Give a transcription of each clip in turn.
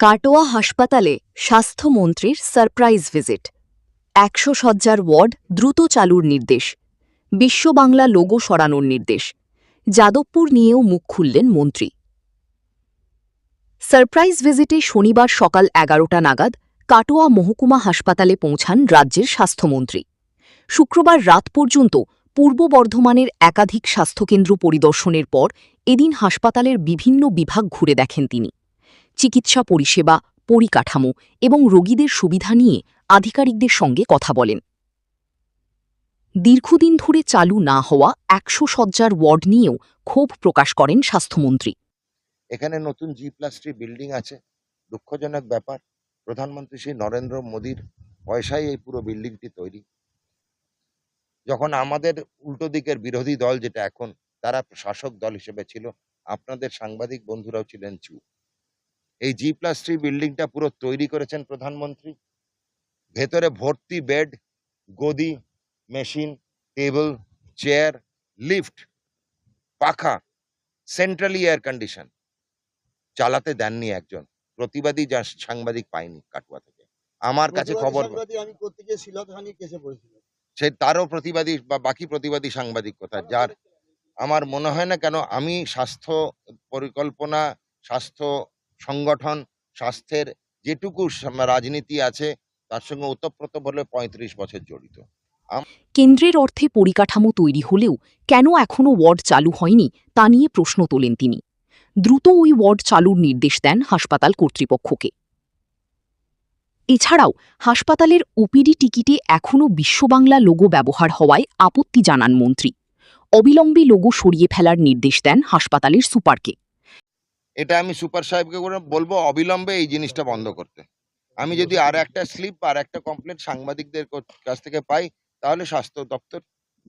কাটোয়া হাসপাতালে স্বাস্থ্যমন্ত্রীর surprise visit. ১০০ শয্যার word দ্রুত চালুর নির্দেশ, বিশ্ব বাংলা লোগো সরানোর নির্দেশ। যাদবপুর নিয়েও মুখ খুললেন মন্ত্রী। সারপ্রাইজ ভিজিটে শনিবার সকাল ১১টা নাগাদ কাটোয়া মহকুমা হাসপাতালে পৌঁছান রাজ্যের স্বাস্থ্যমন্ত্রী। শুক্রবার রাত পর্যন্ত পূর্ব বর্ধমানের একাধিক স্বাস্থ্যকেন্দ্র পরিদর্শনের পর এদিন হাসপাতালের বিভিন্ন বিভাগ ঘুরে দেখেন তিনি। চিকিৎসা পরিষেবা, পরিকাঠামো এবং রোগীদের সুবিধা নিয়ে আধিকারিকদের সঙ্গে কথা বলেন। দীর্ঘদিন ধরে চালু না হওয়া ১০০ শয্যার ওয়ার্ড নিয়েও ক্ষোভ প্রকাশ করেন স্বাস্থ্যমন্ত্রী। এখানে নতুন G+3 বিল্ডিং আছে। দুঃখজনক ব্যাপার, প্রধানমন্ত্রী শ্রী নরেন্দ্র মোদীর পয়সায় এই পুরো বিল্ডিংটি তৈরি। যখন আমাদের উল্টো দিকের বিরোধী দল, যেটা এখন, তারা শাসক দল হিসেবে ছিল, আপনাদের সাংবাদিক বন্ধুরাও ছিলেন চুপ। এই G+3 বিল্ডিংটা পুরো তৈরি করেছেন প্রধানমন্ত্রী। ভেতরে ভর্তি বেড, গদি, মেশিন, টেবিল, চেয়ার, লিফট, পাখা, সেন্ট্রালি এয়ার কন্ডিশন। চালাতে দেননি একজন প্রতিবাদী, যা সাংবাদিক পাইনি কাটোয়া থেকে। আমার কাছে খবর, আমি করতে গিয়ে শিলতহানি কেসে পড়েছিল, সে তারও প্রতিবাদী বা বাকি প্রতিবাদী সাংবাদিক কোথায়, যার আমার মনে হয় না কেন। আমি স্বাস্থ্য পরিকল্পনা, স্বাস্থ্য সংগঠন, স্বাস্থ্যের যেটুকু রাজনীতি আছে তার সঙ্গে ওতপ্রোতভাবে ৩৫ বছর জড়িত। কেন্দ্রের অর্থে পরিকাঠামো তৈরি হলেও কেন এখনও ওয়ার্ড চালু হয়নি তা নিয়ে প্রশ্ন তোলেন তিনি। দ্রুত ওই ওয়ার্ড চালুর নির্দেশ দেন হাসপাতাল কর্তৃপক্ষকে। এছাড়াও হাসপাতালের ওপিডি টিকিটে এখনও বিশ্ববাংলা লোগো ব্যবহার হওয়ায় আপত্তি জানান মন্ত্রী। অবিলম্বে লোগো সরিয়ে ফেলার নির্দেশ দেন হাসপাতালের সুপারকে। এটা আমি সুপার সাহেবকে বলবো অবিলম্বে এই জিনিসটা বন্ধ করতে। আমি যদি আর একটা স্লিপ আর একটা কমপ্লেন সাংবাদিকদের কাছ থেকে পাই, তাহলে স্বাস্থ্য দপ্তর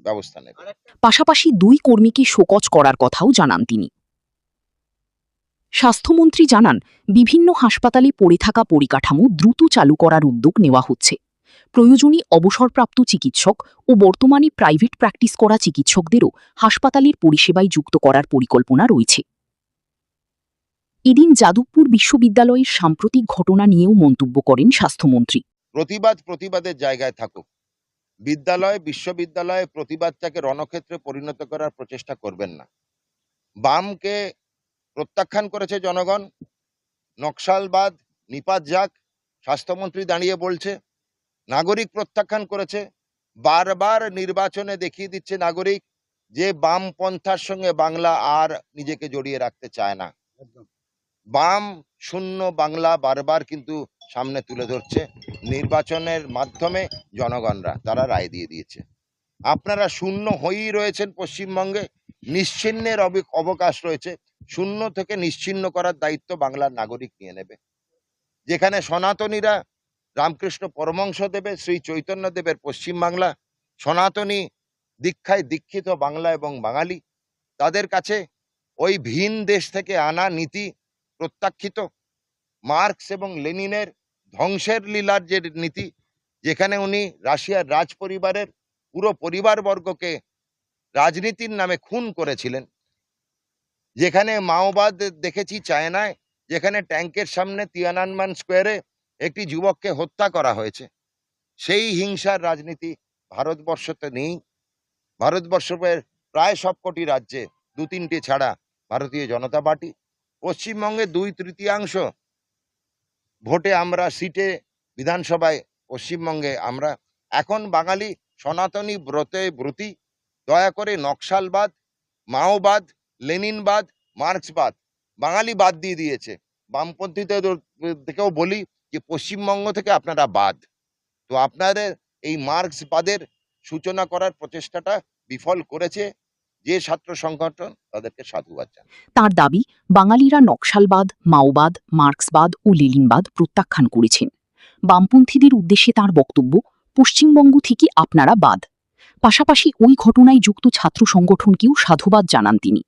ব্যবস্থা নেবে। পাশাপাশি ২ কর্মীকে শোকজ করার কথাও জানান তিনি। স্বাস্থ্যমন্ত্রী জানান, বিভিন্ন হাসপাতালে পড়ে থাকা পরিকাঠামো দ্রুত চালু করার উদ্যোগ নেওয়া হচ্ছে। প্রয়োজনে অবসরপ্রাপ্ত চিকিৎসক ও বর্তমানে প্রাইভেট প্র্যাকটিস করা চিকিৎসকদেরও হাসপাতালের পরিষেবায় যুক্ত করার পরিকল্পনা রয়েছে। এদিন যাদবপুর বিশ্ববিদ্যালয়ের সাম্প্রতিক ঘটনা নিয়েও মন্তব্য করেন স্বাস্থ্যমন্ত্রী। প্রতিবাদের জায়গায় থাকুক। বিদ্যালয়, বিশ্ববিদ্যালয়ে প্রতিবাদটাকে রণক্ষেত্রে পরিণত করার প্রচেষ্টা করবেন না। বামকে প্রত্যাখ্যান করেছে জনগণ। নকশালবাদ নিপাত যাক, স্বাস্থ্যমন্ত্রী দাঁড়িয়ে বলছে। নাগরিক প্রত্যাখ্যান করেছে। বারবার নির্বাচনে দেখিয়ে দিচ্ছে নাগরিক যে বামপন্থার সঙ্গে বাংলা আর নিজেকে জড়িয়ে রাখতে চায় না। বাম শূন্য বাংলা বারবার কিন্তু সামনে তুলে ধরছে। নির্বাচনের মাধ্যমে জনগণরা তারা রায় দিয়ে দিয়েছে। আপনারা শূন্য হয়েই রয়েছেন পশ্চিমবঙ্গে। নিশ্চিহ্নের অবকাশ রয়েছে। শূন্য থেকে নিশ্চিহ্ন করার দায়িত্ব বাংলার নাগরিক নিয়ে নেবে। যেখানে সনাতনীরা, রামকৃষ্ণ পরমহংসদেবের, শ্রী চৈতন্যদেবের পশ্চিমবাংলা, সনাতনী দীক্ষায় দীক্ষিত বাংলা এবং বাঙালি, তাদের কাছে ওই ভিন দেশ থেকে আনা নীতি প্রত্যাখ্যিত। মার্কস এবং লেনিনের ধ্বংসের লীলার যে নীতি, যেখানে উনি রাশিয়ার রাজ পরিবারের পুরো পরিবারবর্গকে রাজনীতির নামে খুন করেছিলেন। যেখানে মাওবাদ দেখেছি চায়নায়, যেখানে ট্যাঙ্কের সামনে তিয়ানানমেন স্কোয়ারে একটি যুবককে হত্যা করা হয়েছে। সেই হিংসার রাজনীতি ভারতবর্ষতে নেই। ভারতবর্ষের প্রায় সবকটি রাজ্যে, ২-৩টি ছাড়া, ভারতীয় জনতা পার্টি। পশ্চিমবঙ্গে ২/৩ ভোটে আমরা, সিটে বিধানসভায় পশ্চিমবঙ্গে আমরা। এখন বাঙালি সনাতনী ব্রতী। দয়া করে নকশালবাদ, মাওবাদ, লেনিনবাদ, মার্ক্সবাদ বাঙালি বাদ দিয়ে দিয়েছে। বামপন্থীদের থেকেও বলি যে পশ্চিমবঙ্গ থেকে আপনারা বাদ। তো আপনাদের এই মার্ক্সবাদের সূচনা করার প্রচেষ্টাটা বিফল করেছে যে ছাত্র সংগঠন, তাদেরকে সাধুবাদ জানাই। তাঁর দাবি, বাঙালিরা নকশালবাদ, মাওবাদ, মার্ক্সবাদ ও লেনিনবাদ প্রত্যাখ্যান করেছেন। বামপন্থীদের উদ্দেশ্যে তাঁর বক্তব্য, পশ্চিমবঙ্গ থেকে আপনারা বাদ। পাশাপাশি ওই ঘটনায় যুক্ত ছাত্র সংগঠনকেও সাধুবাদ জানান তিনি।